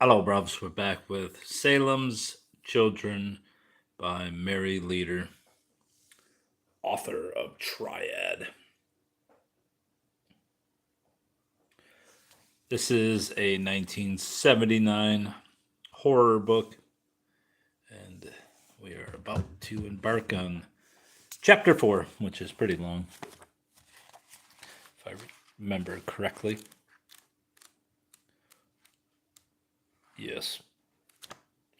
Hello, bruvs. We're back with Salem's Children by Mary Leader, author of Triad. This is a 1979 horror book, and we are about to embark on chapter 4, which is pretty long, if I remember correctly. Yes,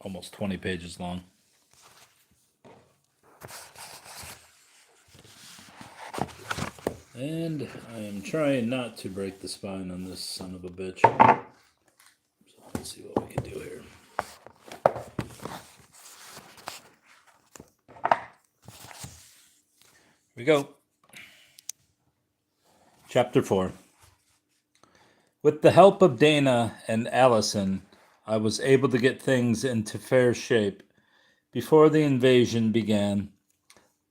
almost 20 pages long. And I am trying not to break the spine on this son of a bitch. So let's see what we can do here. Here we go. Chapter 4. With the help of Dana and Allison, I was able to get things into fair shape before the invasion began.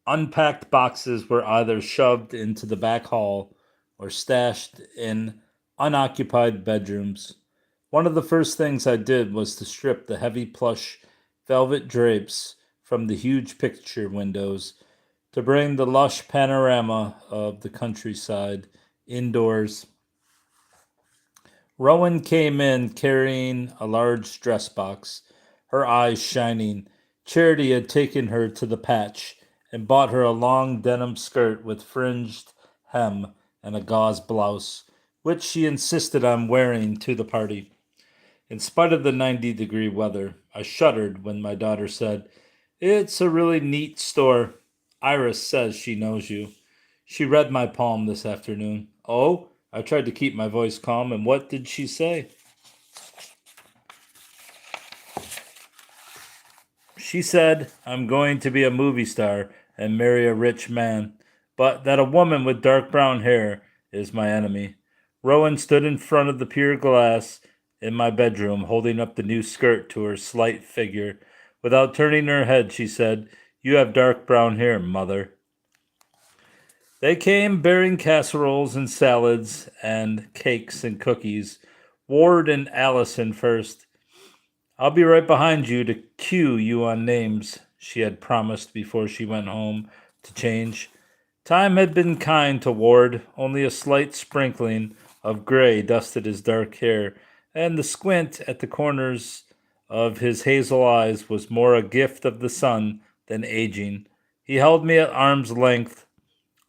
Unpacked boxes were either shoved into the back hall or stashed in unoccupied bedrooms. One of the first things I did was to strip the heavy plush velvet drapes from the huge picture windows to bring the lush panorama of the countryside indoors. Rowan came in carrying a large dress box, her eyes shining. Charity had taken her to the patch and bought her a long denim skirt with fringed hem and a gauze blouse, which she insisted on wearing to the party. In spite of the 90-degree weather, I shuddered when my daughter said, "It's a really neat store. Iris says she knows you. She read my palm this afternoon." "Oh?" I tried to keep my voice calm, and what did she say? She said, "I'm going to be a movie star and marry a rich man, but that a woman with dark brown hair is my enemy." Rowan stood in front of the pier glass in my bedroom, holding up the new skirt to her slight figure. Without turning her head, she said, "You have dark brown hair, mother." They came bearing casseroles and salads and cakes and cookies. Ward and Allison first. "I'll be right behind you to cue you on names," she had promised before she went home to change. Time had been kind to Ward. Only a slight sprinkling of gray dusted his dark hair, and the squint at the corners of his hazel eyes was more a gift of the sun than aging. He held me at arm's length,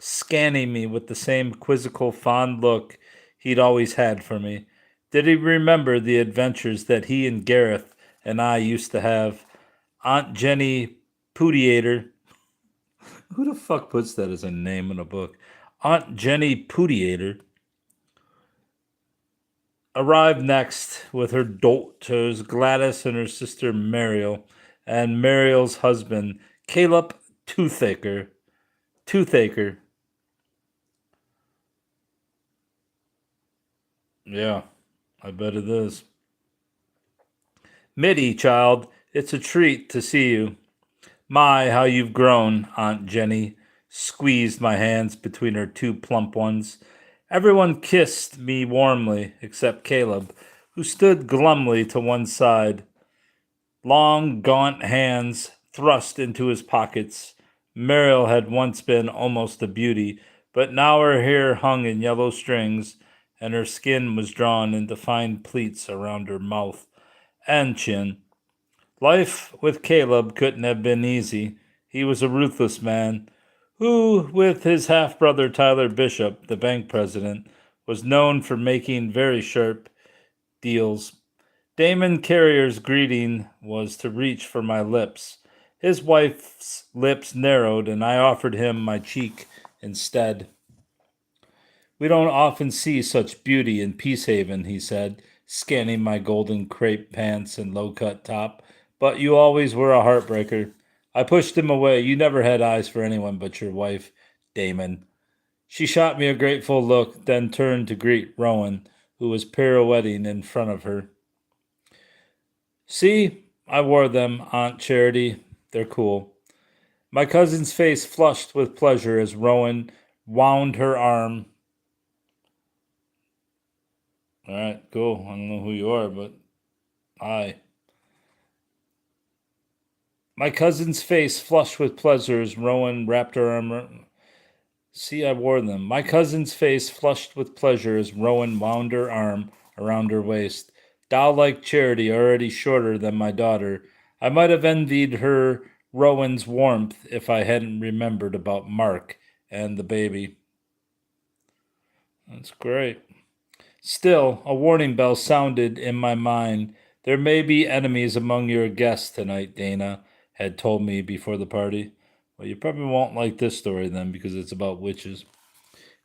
scanning me with the same quizzical, fond look he'd always had for me. Did he remember the adventures that he and Gareth and I used to have? Aunt Jenny Pootiator. Who the fuck puts that as a name in a book? Aunt Jenny Pootiator arrived next with her daughters Gladys and her sister Mariel, and Mariel's husband, Caleb Toothaker. Toothaker. Yeah, I bet it is. "Mitty, child, it's a treat to see you." "My, how you've grown," Aunt Jenny squeezed my hands between her two plump ones. Everyone kissed me warmly, except Caleb, who stood glumly to one side, long, gaunt hands thrust into his pockets. Mariel had once been almost a beauty, but now her hair hung in yellow strings, and her skin was drawn into fine pleats around her mouth and chin. Life with Caleb couldn't have been easy. He was a ruthless man who, with his half brother Tyler Bishop, the bank president, was known for making very sharp deals. Damon Carrier's greeting was to reach for my lips. His wife's lips narrowed, and I offered him my cheek instead. "We don't often see such beauty in Peacehaven," he said, scanning my golden crepe pants and low-cut top. "But you always were a heartbreaker." I pushed him away. "You never had eyes for anyone but your wife, Damon." She shot me a grateful look, then turned to greet Rowan, who was pirouetting in front of her. "See, I wore them, Aunt Charity. They're cool." My cousin's face flushed with pleasure as Rowan wound her arm. "All right, cool. I don't know who you are, but Aye. My cousin's face flushed with pleasure as Rowan wrapped her arm. See, I wore them. My cousin's face flushed with pleasure as Rowan wound her arm around her waist. Doll like Charity, already shorter than my daughter. I might have envied her Rowan's warmth if I hadn't remembered about Mark and the baby. That's great. Still, a warning bell sounded in my mind. There may be enemies among your guests tonight, Dana had told me before the party. Well, you probably won't like this story then because it's about witches.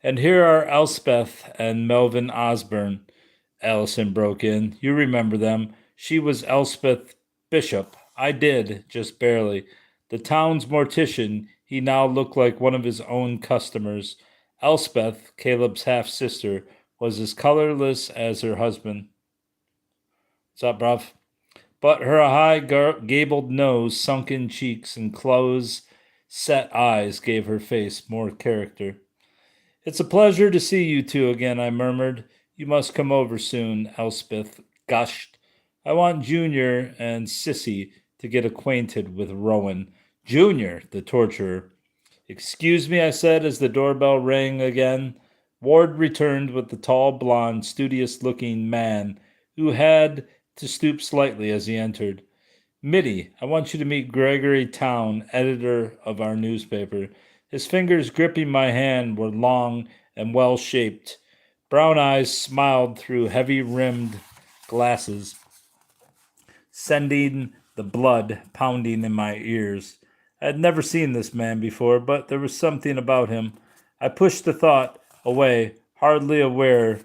And here are Elspeth and Melvin Osborne, Allison broke in. You remember them. She was Elspeth Bishop. I did, just barely. The town's mortician, he now looked like one of his own customers. Elspeth, Caleb's half sister, was as colorless as her husband. What's up, bruv? But her high gabled nose, sunken cheeks, and close set eyes gave her face more character. It's a pleasure to see you two again, I murmured. You must come over soon, Elspeth gushed. I want Junior and Sissy to get acquainted with Rowan. Junior, the torturer. Excuse me, I said as the doorbell rang again. Ward returned with the tall, blond, studious-looking man who had to stoop slightly as he entered. Mitty, I want you to meet Gregory Town, editor of our newspaper. His fingers gripping my hand were long and well-shaped. Brown eyes smiled through heavy-rimmed glasses, sending the blood pounding in my ears. I had never seen this man before, but there was something about him. I pushed the thought away, hardly aware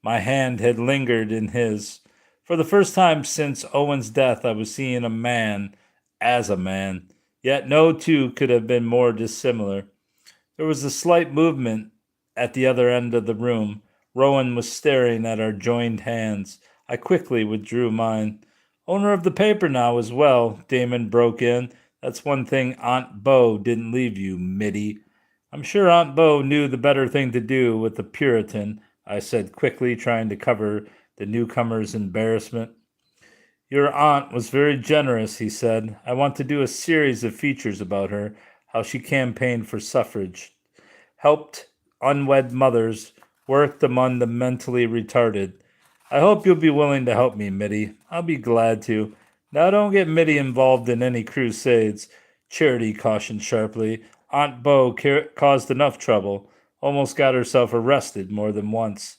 my hand had lingered in his. For the first time since Owen's death, I was seeing a man as a man. Yet no two could have been more dissimilar. There was a slight movement at the other end of the room. Rowan was staring at our joined hands. I quickly withdrew mine. Owner of the paper now as well, Damon broke in. That's one thing Aunt Bo didn't leave you, Mitty. I'm sure Aunt Bo knew the better thing to do with the Puritan, I said quickly, trying to cover the newcomer's embarrassment. Your aunt was very generous, he said. I want to do a series of features about her, how she campaigned for suffrage, helped unwed mothers, worked among the mentally retarded. I hope you'll be willing to help me, Mitty. I'll be glad to. Now don't get Mitty involved in any crusades, Charity cautioned sharply. Aunt Bo caused enough trouble, almost got herself arrested more than once.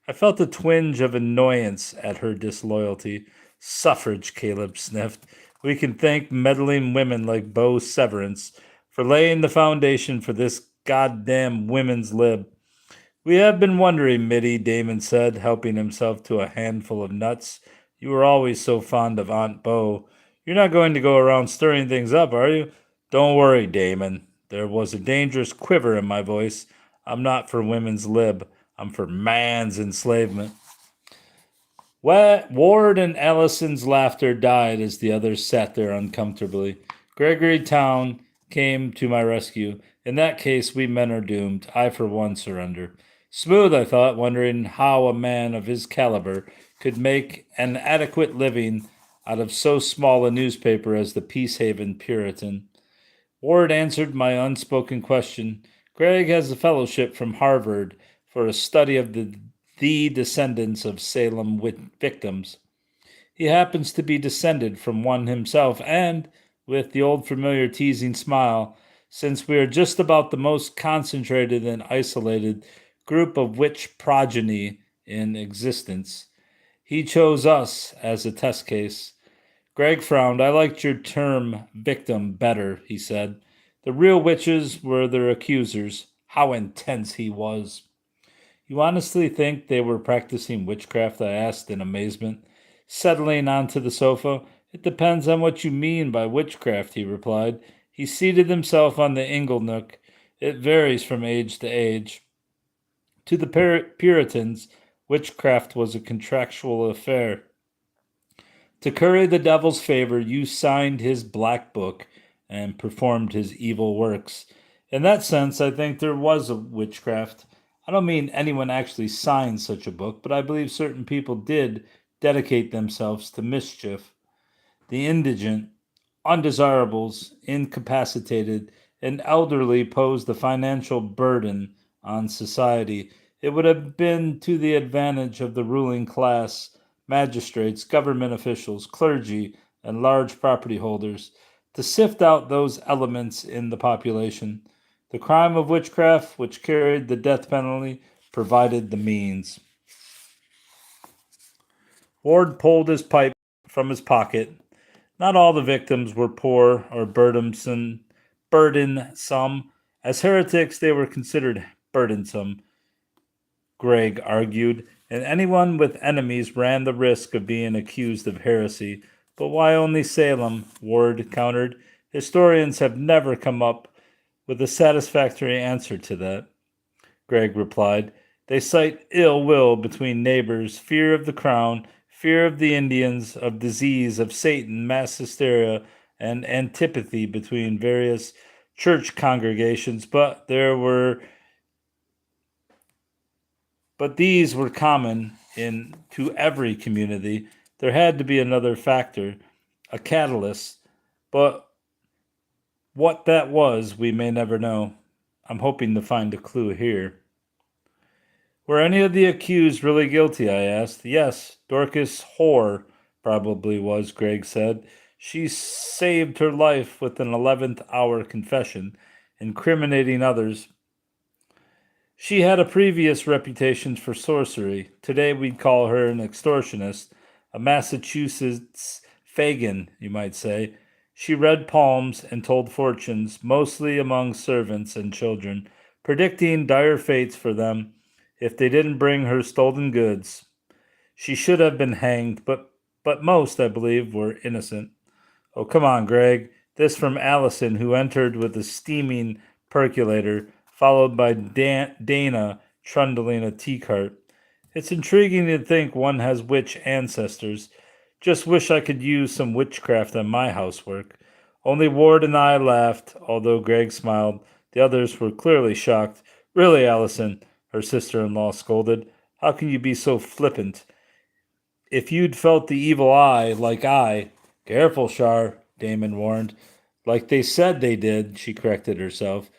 I felt a twinge of annoyance at her disloyalty. Suffrage, Caleb sniffed. We can thank meddling women like Bo Severance for laying the foundation for this goddamn women's lib. We have been wondering, Mitty, Damon said, helping himself to a handful of nuts. You were always so fond of Aunt Bo. You're not going to go around stirring things up, are you? Don't worry, Damon. There was a dangerous quiver in my voice. I'm not for women's lib. I'm for man's enslavement. Ward and Allison's laughter died as the others sat there uncomfortably. Gregory Town came to my rescue. In that case, we men are doomed. I, for one, surrender. Smooth, I thought, wondering how a man of his caliber could make an adequate living out of so small a newspaper as the Peacehaven Puritan. Ward answered my unspoken question. Greg has a fellowship from Harvard for a study of the descendants of Salem victims. He happens to be descended from one himself, and, with the old familiar teasing smile, since we are just about the most concentrated and isolated group of witch progeny in existence, he chose us as a test case. Greg frowned. I liked your term victim better, he said. The real witches were their accusers. How intense he was. You honestly think they were practicing witchcraft? I asked in amazement. Settling onto the sofa. It depends on what you mean by witchcraft, he replied. He seated himself on the inglenook. It varies from age to age. To the Puritans, witchcraft was a contractual affair. To curry the devil's favor, you signed his black book and performed his evil works. In that sense, I think there was a witchcraft. I don't mean anyone actually signed such a book, but I believe certain people did dedicate themselves to mischief. The indigent, undesirables, incapacitated, and elderly posed a financial burden on society. It would have been to the advantage of the ruling class, magistrates, government officials, clergy, and large property holders to sift out those elements in the population. The crime of witchcraft, which carried the death penalty, provided the means. Ward pulled his pipe from his pocket. Not all the victims were poor or burdensome. As heretics, they were considered burdensome, Gregg argued, and anyone with enemies ran the risk of being accused of heresy. But why only Salem? Ward countered. Historians have never come up with a satisfactory answer to that. Gregg replied. They cite ill will between neighbors, fear of the crown, fear of the Indians, of disease, of Satan, mass hysteria, and antipathy between various church congregations, but these were common to every community. There had to be another factor, a catalyst, but what that was, we may never know. I'm hoping to find a clue here. Were any of the accused really guilty? I asked. Yes, Dorcas Hoare probably was, Gregg said. She saved her life with an 11th hour confession, incriminating others. She had a previous reputation for sorcery. Today we'd call her an extortionist, a Massachusetts Fagin, you might say. She read palms and told fortunes, mostly among servants and children, predicting dire fates for them if they didn't bring her stolen goods. She should have been hanged, but most, I believe, were innocent. Oh, come on, Gregg. This from Allison, who entered with a steaming percolator, followed by Dana trundling a tea cart. It's intriguing to think one has witch ancestors. Just wish I could use some witchcraft on my housework. Only Ward and I laughed, although Gregg smiled. The others were clearly shocked. Really, Allison, her sister-in-law scolded. How can you be so flippant? If you'd felt the evil eye like I... Careful, Shar, Damon warned. Like they said they did, she corrected herself.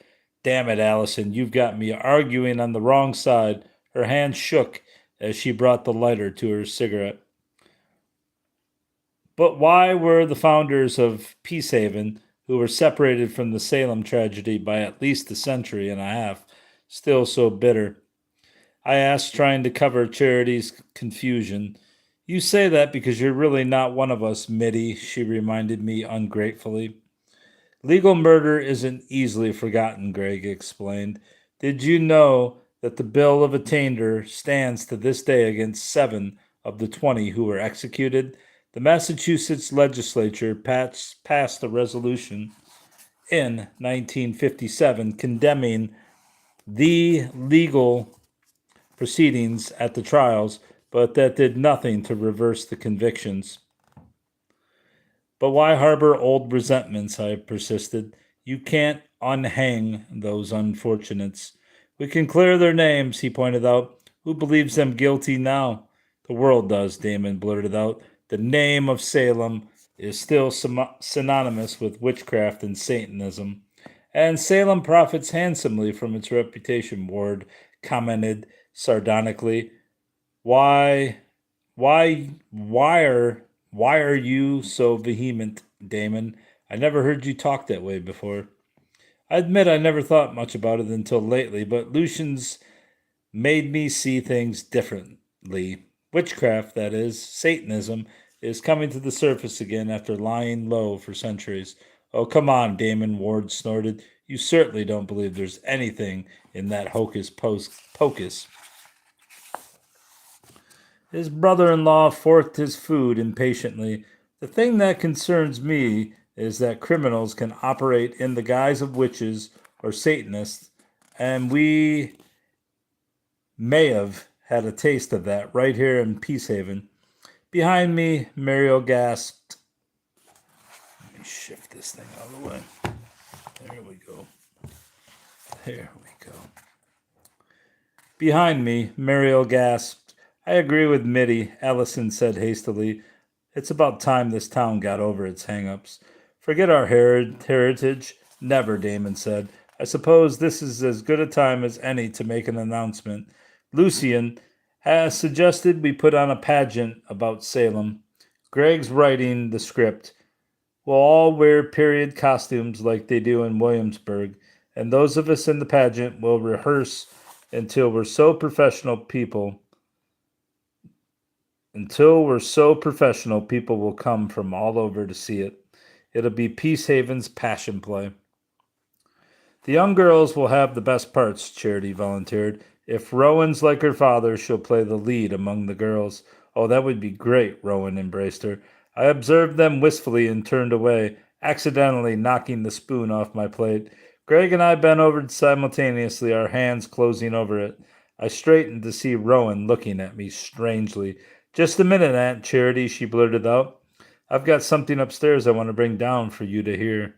Damn it, Allison, you've got me arguing on the wrong side. Her hand shook as she brought the lighter to her cigarette. But why were the founders of Peacehaven, who were separated from the Salem tragedy by at least a century and a half, still so bitter? I asked, trying to cover Charity's confusion. You say that because you're really not one of us, Mitty, she reminded me ungratefully. Legal murder isn't easily forgotten, Gregg explained. Did you know that the bill of attainder stands to this day against 7 of the 20 who were executed? The Massachusetts legislature passed a resolution in 1957 condemning the legal proceedings at the trials, but that did nothing to reverse the convictions. But why harbor old resentments? I persisted. You can't unhang those unfortunates. We can clear their names, he pointed out. Who believes them guilty now? The world does, Damon blurted out. The name of Salem is still synonymous with witchcraft and Satanism. And Salem profits handsomely from its reputation, Ward commented sardonically. Why are you so vehement, Damon? I never heard you talk that way before. I admit I never thought much about it until lately, but Lucian's made me see things differently. Witchcraft, that is, Satanism, is coming to the surface again after lying low for centuries. Oh, come on, Damon, Ward snorted. You certainly don't believe there's anything in that hocus pocus. His brother-in-law forked his food impatiently. The thing that concerns me is that criminals can operate in the guise of witches or Satanists, and we may have had a taste of that right here in Peacehaven. Behind me, Muriel gasped. Let me shift this thing out of the way. There we go. There we go. Behind me, Muriel gasped. I agree with Mitty, Ellison said hastily. It's about time this town got over its hang-ups. Forget our heritage. Never, Damon said. I suppose this is as good a time as any to make an announcement. Lucian has suggested we put on a pageant about Salem. Greg's writing the script. We'll all wear period costumes like they do in Williamsburg, and those of us in the pageant will rehearse until we're so professional people until we're so professional, people will come from all over to see it. It'll be Peace Haven's passion play. The young girls will have the best parts, Charity volunteered. If Rowan's like her father, she'll play the lead among the girls. Oh, that would be great, Rowan embraced her. I observed them wistfully and turned away, accidentally knocking the spoon off my plate. Greg and I bent over simultaneously, our hands closing over it. I straightened to see Rowan looking at me strangely. Just a minute, Aunt Charity, she blurted out. I've got something upstairs I want to bring down for you to hear.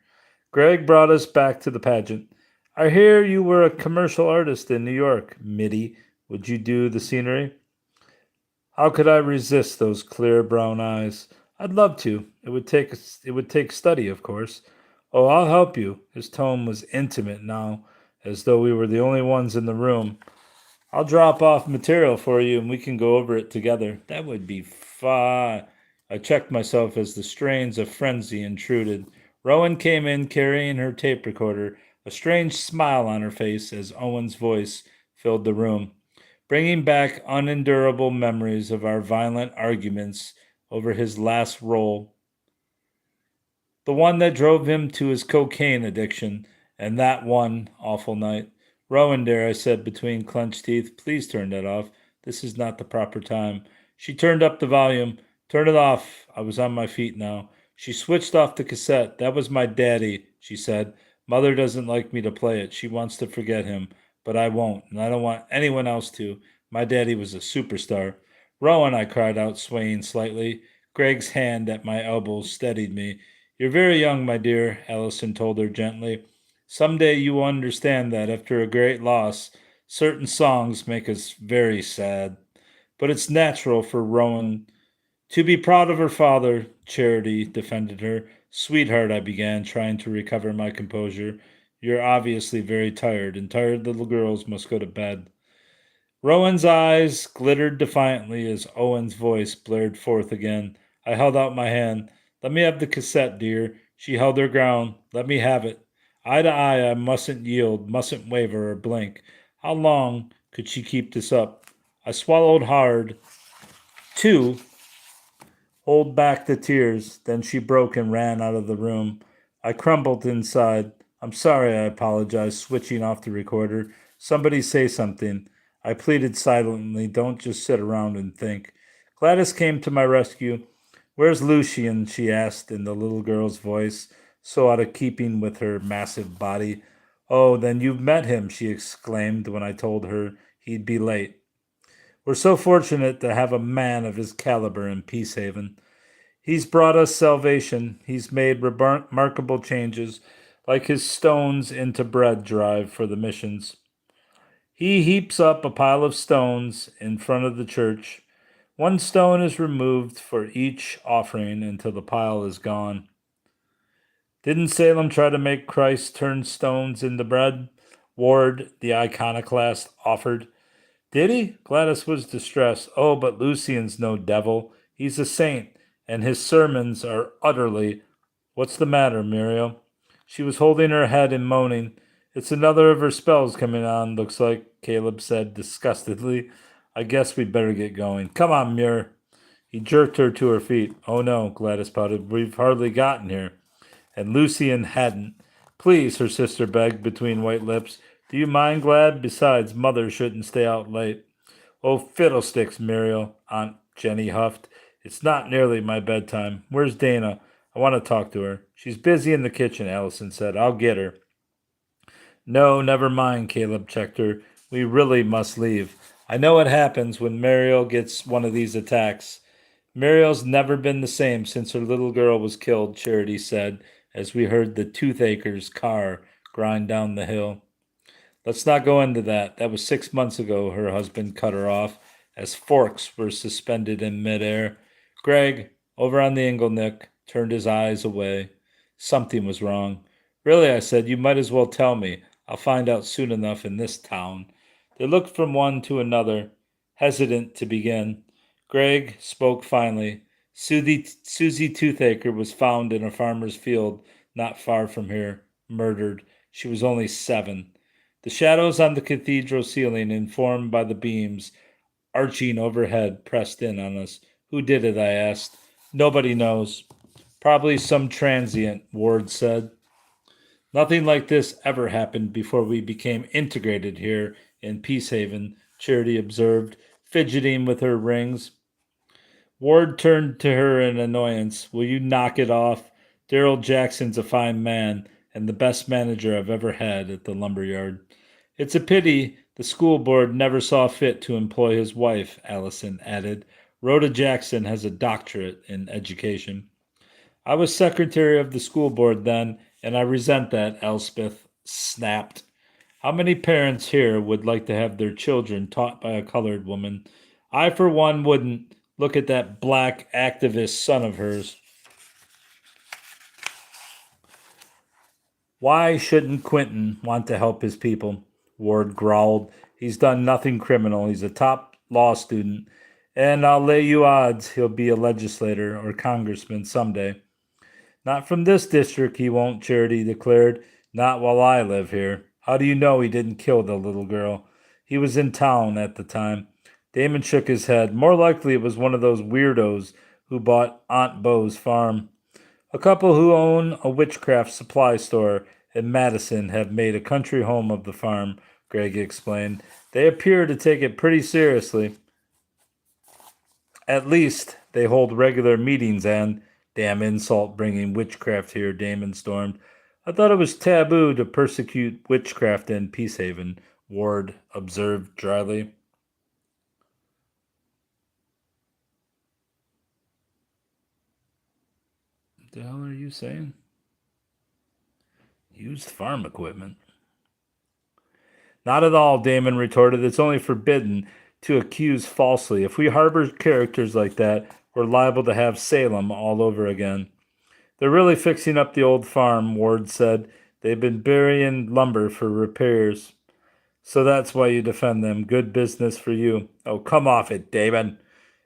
Greg brought us back to the pageant. I hear you were a commercial artist in New York, Mitty. Would you do the scenery? How could I resist those clear brown eyes? I'd love to. It would take study, of course. Oh, I'll help you. His tone was intimate now, as though we were the only ones in the room. I'll drop off material for you and we can go over it together. That would be fun. I checked myself as the strains of frenzy intruded. Rowan came in carrying her tape recorder, a strange smile on her face as Owen's voice filled the room, bringing back unendurable memories of our violent arguments over his last role, the one that drove him to his cocaine addiction, and that one awful night. Rowan, dear, I said between clenched teeth, please turn that off. This is not the proper time. She turned up the volume. Turn it off. I was on my feet now. She switched off the cassette. That was my daddy, she said. Mother doesn't like me to play it. She wants to forget him, but I won't, and I don't want anyone else to. My daddy was a superstar. Rowan, I cried out, swaying slightly. Greg's hand at my elbow steadied me. You're very young, my dear, Allison told her gently. Some day you will understand that after a great loss, certain songs make us very sad. But it's natural for Rowan to be proud of her father, Charity defended her. Sweetheart, I began, trying to recover my composure. You're obviously very tired, and tired little girls must go to bed. Rowan's eyes glittered defiantly as Owen's voice blared forth again. I held out my hand. Let me have the cassette, dear. She held her ground. Let me have it. Eye to eye, I mustn't yield, mustn't waver or blink. How long could she keep this up? I swallowed hard, to hold back the tears. Then she broke and ran out of the room. I crumbled inside. I'm sorry, I apologized, switching off the recorder. Somebody say something. I pleaded silently, don't just sit around and think. Gladys came to my rescue. Where's Lucian? She asked in the little girl's voice, so out of keeping with her massive body. Oh, then you've met him, she exclaimed when I told her he'd be late. We're so fortunate to have a man of his caliber in Peacehaven. He's brought us salvation. He's made remarkable changes, like his stones into bread drive for the missions. He heaps up a pile of stones in front of the church. One stone is removed for each offering until the pile is gone. Didn't Salem try to make Christ turn stones into bread? Ward, the iconoclast, offered. Did he? Gladys was distressed. Oh, but Lucian's no devil. He's a saint, and his sermons are utterly. What's the matter, Muriel? She was holding her head and moaning. It's another of her spells coming on, looks like, Caleb said disgustedly. I guess we'd better get going. Come on, Mur. He jerked her to her feet. Oh no, Gladys pouted. We've hardly gotten here. And Lucian hadn't. Please, her sister begged between white lips. Do you mind, Glad? Besides, Mother shouldn't stay out late. Oh, fiddlesticks, Muriel, Aunt Jenny huffed. It's not nearly my bedtime. Where's Dana? I want to talk to her. She's busy in the kitchen, Allison said. I'll get her. No, never mind, Caleb checked her. We really must leave. I know what happens when Muriel gets one of these attacks. Muriel's never been the same since her little girl was killed, Charity said, as we heard the Toothacre's car grind down the hill. Let's not go into that. That was 6 months ago, her husband cut her off, as forks were suspended in midair. Greg, over on the inglenook, turned his eyes away. Something was wrong. Really, I said, you might as well tell me. I'll find out soon enough in this town. They looked from one to another, hesitant to begin. Greg spoke finally. Susie Toothaker was found in a farmer's field not far from here, murdered. She was only 7. The shadows on the cathedral ceiling, informed by the beams arching overhead, pressed in on us. Who did it? I asked. Nobody knows. Probably some transient, Ward said. Nothing like this ever happened before we became integrated here in Peacehaven, Charity observed, fidgeting with her rings. Ward turned to her in annoyance. Will you knock it off? Daryl Jackson's a fine man and the best manager I've ever had at the lumberyard. It's a pity the school board never saw fit to employ his wife, Allison added. Rhoda Jackson has a doctorate in education. I was secretary of the school board then, and I resent that, Elspeth snapped. How many parents here would like to have their children taught by a colored woman? I, for one, wouldn't. Look at that black activist son of hers. Why shouldn't Quentin want to help his people? Ward growled. He's done nothing criminal. He's a top law student, and I'll lay you odds he'll be a legislator or congressman someday. Not from this district, he won't, Charity declared. Not while I live here. How do you know he didn't kill the little girl? He was in town at the time. Damon shook his head. More likely it was one of those weirdos who bought Aunt Bo's farm. A couple who own a witchcraft supply store in Madison have made a country home of the farm, Greg explained. They appear to take it pretty seriously. At least they hold regular meetings and, damn insult bringing witchcraft here, Damon stormed. I thought it was taboo to persecute witchcraft in Peacehaven, Ward observed dryly. What the hell are you saying? Used farm equipment. Not at all, Damon retorted. It's only forbidden to accuse falsely. If we harbor characters like that, we're liable to have Salem all over again. They're really fixing up the old farm, Ward said. They've been burying lumber for repairs. So that's why you defend them. Good business for you. Oh, come off it, Damon.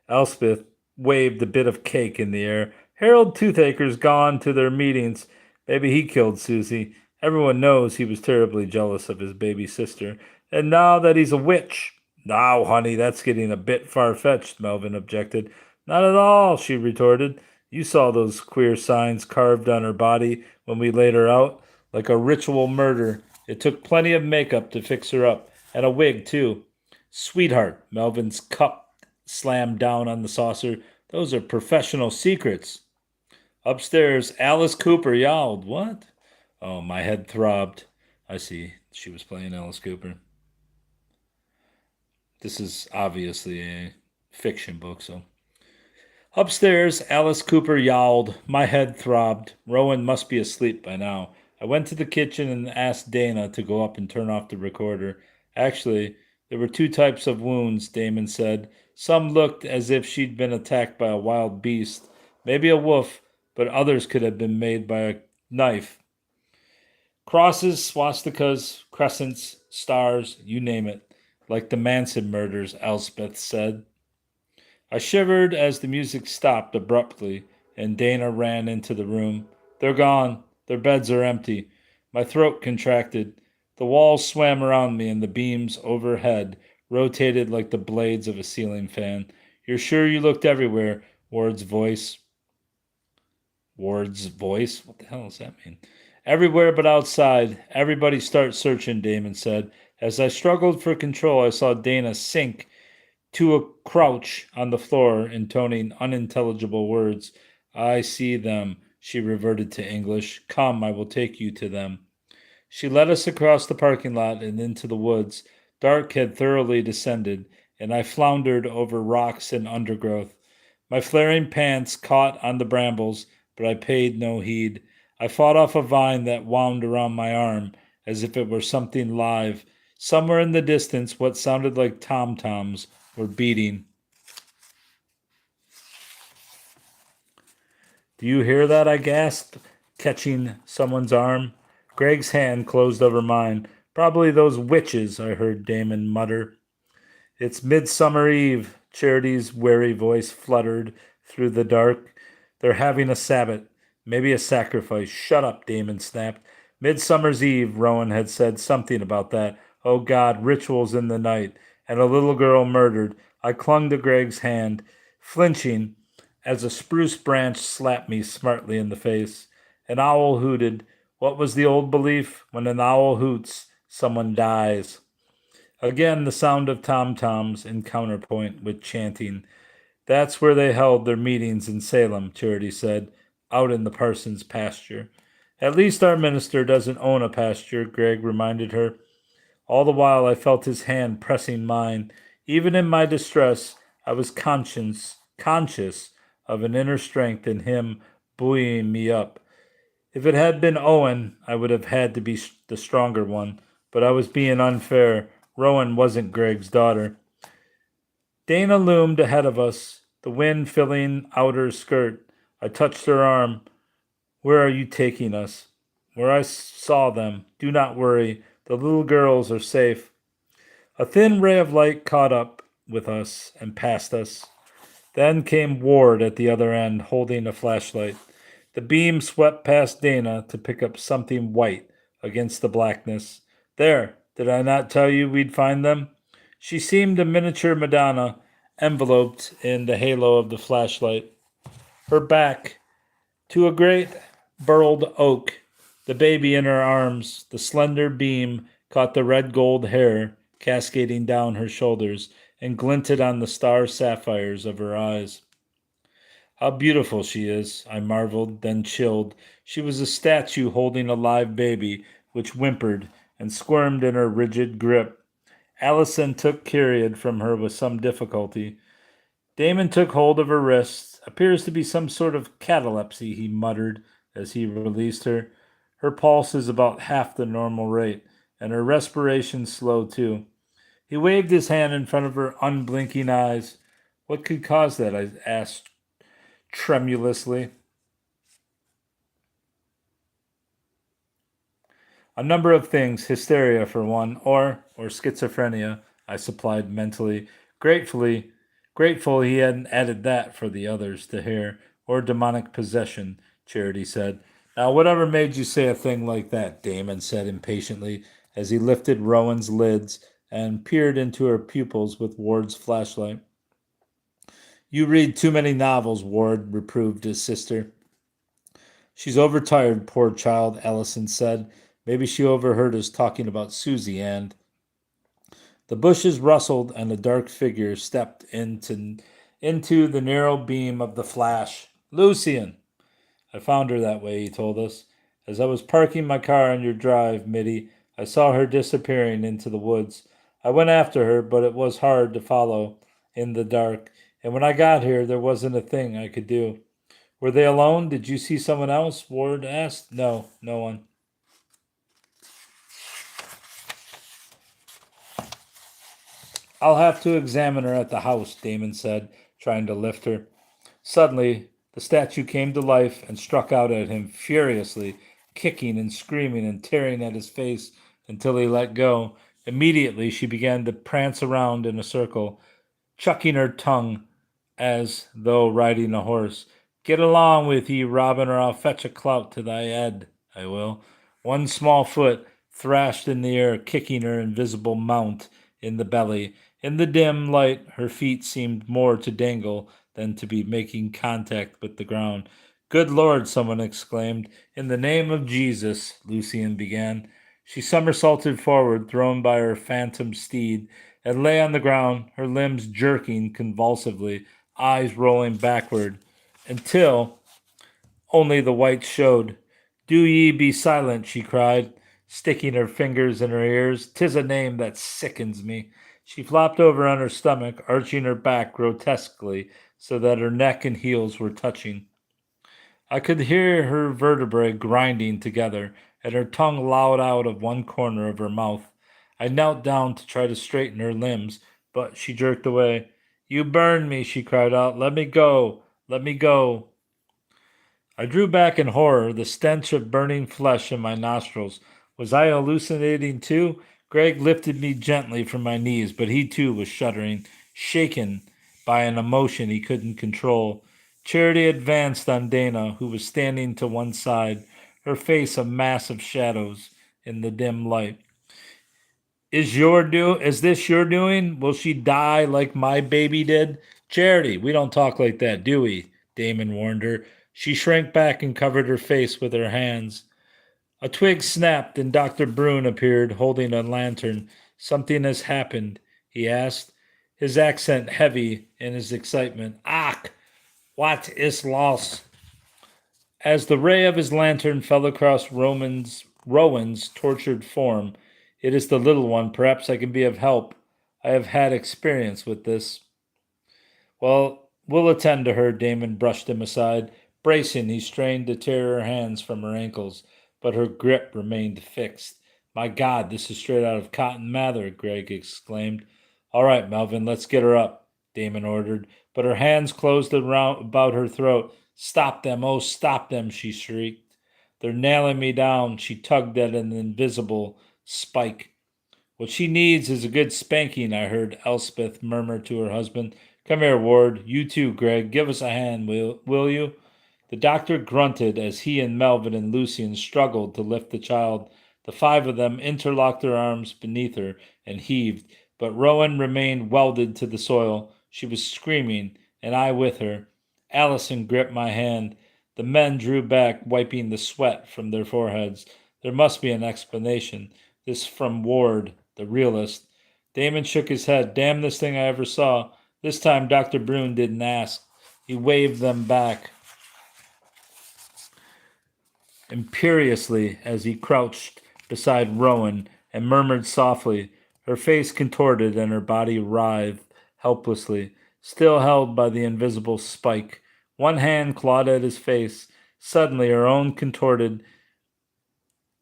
Elspeth waved a bit of cake in the air. Harold Toothaker's gone to their meetings. Maybe he killed Susie. Everyone knows he was terribly jealous of his baby sister. And now that he's a witch. Now, honey, that's getting a bit far-fetched, Melvin objected. Not at all, she retorted. You saw those queer signs carved on her body when we laid her out, like a ritual murder. It took plenty of makeup to fix her up, and a wig, too. Sweetheart, Melvin's cup slammed down on the saucer. Those are professional secrets. Upstairs, Alice Cooper yowled. What? Oh, my head throbbed. I see. She was playing Alice Cooper. This is obviously a fiction book, so. Upstairs, Alice Cooper yowled. My head throbbed. Rowan must be asleep by now. I went to the kitchen and asked Dana to go up and turn off the recorder. Actually, there were 2 types of wounds, Damon said. Some looked as if she'd been attacked by a wild beast, maybe a wolf, but others could have been made by a knife. Crosses, swastikas, crescents, stars, you name it. Like the Manson murders, Elspeth said. I shivered as the music stopped abruptly, and Dana ran into the room. They're gone. Their beds are empty. My throat contracted. The walls swam around me, and the beams overhead rotated like the blades of a ceiling fan. You're sure you looked everywhere? Ward's voice. Ward's voice? What the hell does that mean? Everywhere but outside. Everybody start searching, Damon said. As I struggled for control, I saw Dana sink to a crouch on the floor, intoning unintelligible words. I see them. She reverted to English. Come, I will take you to them. She led us across the parking lot and into the woods. Dark had thoroughly descended, and I floundered over rocks and undergrowth. My flaring pants caught on the brambles, but I paid no heed. I fought off a vine that wound around my arm, as if it were something live. Somewhere in the distance, what sounded like tom-toms were beating. Do you hear that? I gasped, catching someone's arm. Greg's hand closed over mine. Probably those witches, I heard Damon mutter. It's Midsummer Eve. Charity's weary voice fluttered through the dark. They're having a Sabbath, maybe a sacrifice. Shut up, Damon snapped. Midsummer's Eve, Rowan had said something about that. Oh God, rituals in the night, and a little girl murdered. I clung to Greg's hand, flinching as a spruce branch slapped me smartly in the face. An owl hooted. What was the old belief? When an owl hoots, someone dies. Again, the sound of tom-toms in counterpoint with chanting. That's where they held their meetings in Salem, Charity said, out in the parson's pasture. At least our minister doesn't own a pasture, Greg reminded her. All the while I felt his hand pressing mine. Even in my distress, I was conscious of an inner strength in him buoying me up. If it had been Owen, I would have had to be the stronger one, but I was being unfair. Rowan wasn't Greg's daughter. Dana loomed ahead of us, the wind filling outer skirt. I touched her arm. Where are you taking us? Where I saw them. Do not worry. The little girls are safe. A thin ray of light caught up with us and passed us. Then came Ward at the other end, holding a flashlight. The beam swept past Dana to pick up something white against the blackness. There, did I not tell you we'd find them? She seemed a miniature Madonna, enveloped in the halo of the flashlight. Her back to a great burled oak, the baby in her arms, the slender beam caught the red gold hair cascading down her shoulders and glinted on the star sapphires of her eyes. How beautiful she is, I marveled, then chilled. She was a statue holding a live baby, which whimpered and squirmed in her rigid grip. Allison took Kyriad from her with some difficulty. Damon took hold of her wrists. Appears to be some sort of catalepsy, he muttered as he released her. Her pulse is about half the normal rate, and her respiration slow too. He waved his hand in front of her unblinking eyes. What could cause that? I asked tremulously. A number of things, hysteria for one, or schizophrenia, I supplied mentally. Grateful he hadn't added that for the others to hear, or demonic possession, Charity said. Now, whatever made you say a thing like that, Damon said impatiently, as he lifted Rowan's lids and peered into her pupils with Ward's flashlight. You read too many novels, Ward reproved his sister. She's overtired, poor child, Allison said. Maybe she overheard us talking about Susie and... The bushes rustled and a dark figure stepped into the narrow beam of the flash. Lucian! I found her that way, he told us. As I was parking my car on your drive, Mitty, I saw her disappearing into the woods. I went after her, but it was hard to follow in the dark, and when I got here, there wasn't a thing I could do. Were they alone? Did you see someone else? Ward asked. No, no one. I'll have to examine her at the house, Damon said, trying to lift her. Suddenly, the statue came to life and struck out at him furiously, kicking and screaming and tearing at his face until he let go. Immediately, she began to prance around in a circle, chucking her tongue as though riding a horse. Get along with ye, Robin, or I'll fetch a clout to thy head, I will. One small foot thrashed in the air, kicking her invisible mount in the belly. In the dim light, her feet seemed more to dangle than to be making contact with the ground. Good Lord, someone exclaimed. In the name of Jesus, Lucian began. She somersaulted forward, thrown by her phantom steed, and lay on the ground, her limbs jerking convulsively, eyes rolling backward, until only the white showed. Do ye be silent, she cried, sticking her fingers in her ears. 'Tis a name that sickens me. She flopped over on her stomach, arching her back grotesquely so that her neck and heels were touching. I could hear her vertebrae grinding together, and her tongue lolled out of one corner of her mouth. I knelt down to try to straighten her limbs, but she jerked away. You burn me, she cried out. Let me go. Let me go. I drew back in horror, the stench of burning flesh in my nostrils. Was I hallucinating too? Greg lifted me gently from my knees, but he too was shuddering, shaken by an emotion he couldn't control. Charity advanced on Dana, who was standing to one side, her face a mass of shadows in the dim light. Is this your doing? Will she die like my baby did? Charity, we don't talk like that, do we? Damon warned her. She shrank back and covered her face with her hands. A twig snapped and Dr. Brune appeared, holding a lantern. Something has happened, he asked, his accent heavy in his excitement. Ach, what is lost? As the ray of his lantern fell across Rowan's tortured form, it is the little one. Perhaps I can be of help. I have had experience with this. Well, we'll attend to her, Damon brushed him aside. Bracing, he strained to tear her hands from her ankles, but her grip remained fixed. My God, this is straight out of Cotton Mather, Greg exclaimed. All right, Melvin, let's get her up, Damon ordered, but her hands closed around about her throat. Stop them, oh, stop them, she shrieked. They're nailing me down. She tugged at an invisible spike. What she needs is a good spanking, I heard Elspeth murmur to her husband. Come here, Ward. You too, Greg. Give us a hand, will you? The doctor grunted as he and Melvin and Lucian struggled to lift the child. The five of them interlocked their arms beneath her and heaved, but Rowan remained welded to the soil. She was screaming, and I with her. Allison gripped my hand. The men drew back, wiping the sweat from their foreheads. There must be an explanation. This from Ward, the realist. Damon shook his head. Damnedest thing I ever saw. This time Dr. Brune didn't ask. He waved them back imperiously as he crouched beside Rowan and murmured softly. Her face contorted and her body writhed helplessly, still held by the invisible spike. One hand clawed at his face. Suddenly her own contorted,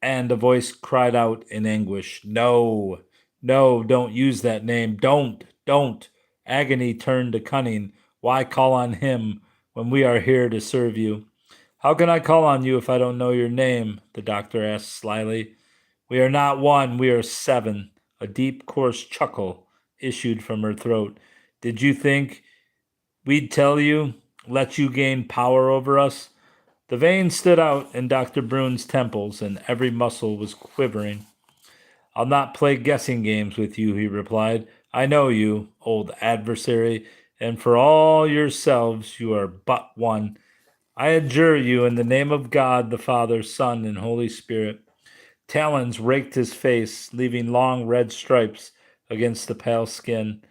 and a voice cried out in anguish, No, no, don't use that name. Don't. Agony turned to cunning. Why call on him when we are here to serve you? How can I call on you if I don't know your name? The doctor asked slyly. We are not one, we are seven. A deep, coarse chuckle issued from her throat. Did you think we'd tell you, let you gain power over us? The veins stood out in Dr. Brune's temples, and every muscle was quivering. I'll not play guessing games with you, he replied. I know you, old adversary, and for all yourselves you are but one. I adjure you in the name of God, the Father, Son, and Holy Spirit. Talons raked his face, leaving long red stripes against the pale skin.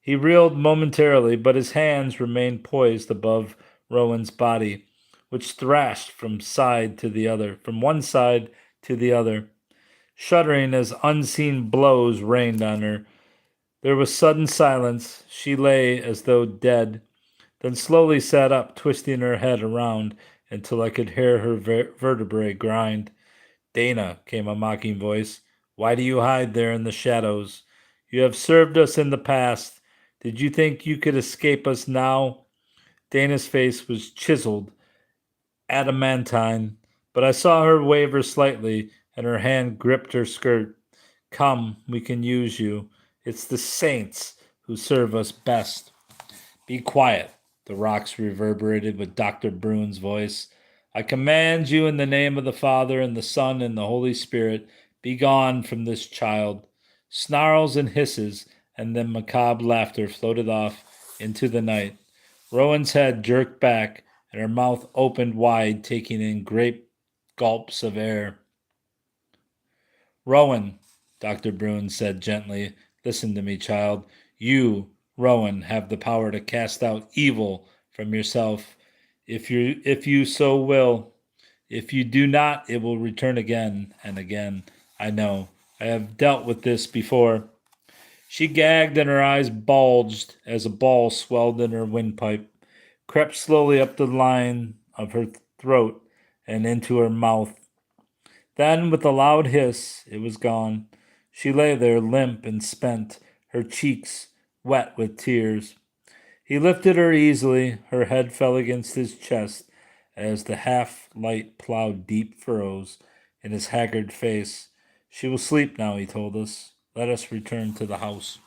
He reeled momentarily, but his hands remained poised above Rowan's body, which thrashed from one side to the other, shuddering as unseen blows rained on her. There was sudden silence. She lay as though dead, then slowly sat up, twisting her head around until I could hear her vertebrae grind. Dana, came a mocking voice. Why do you hide there in the shadows? You have served us in the past. Did you think you could escape us now? Dana's face was chiseled, adamantine, but I saw her waver slightly, and her hand gripped her skirt. Come, we can use you. It's the saints who serve us best. Be quiet, the rocks reverberated with Dr. Brune's voice. I command you in the name of the Father and the Son and the Holy Spirit, be gone from this child. Snarls and hisses, and then macabre laughter floated off into the night. Rowan's head jerked back, and her mouth opened wide, taking in great gulps of air. Rowan, Dr. Brune said gently, listen to me, child. You, Rowan, have the power to cast out evil from yourself if you so will. If you do not, it will return again and again. I know. I have dealt with this before. She gagged and her eyes bulged as a ball swelled in her windpipe, crept slowly up the line of her throat and into her mouth. Then, with a loud hiss, it was gone. She lay there limp and spent, her cheeks wet with tears. He lifted her easily. Her head fell against his chest as the half light plowed deep furrows in his haggard face. She will sleep now, he told us. Let us return to the house.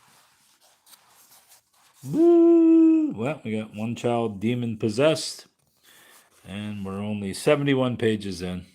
Woo! Well, we got one child demon possessed, and we're only 71 pages in.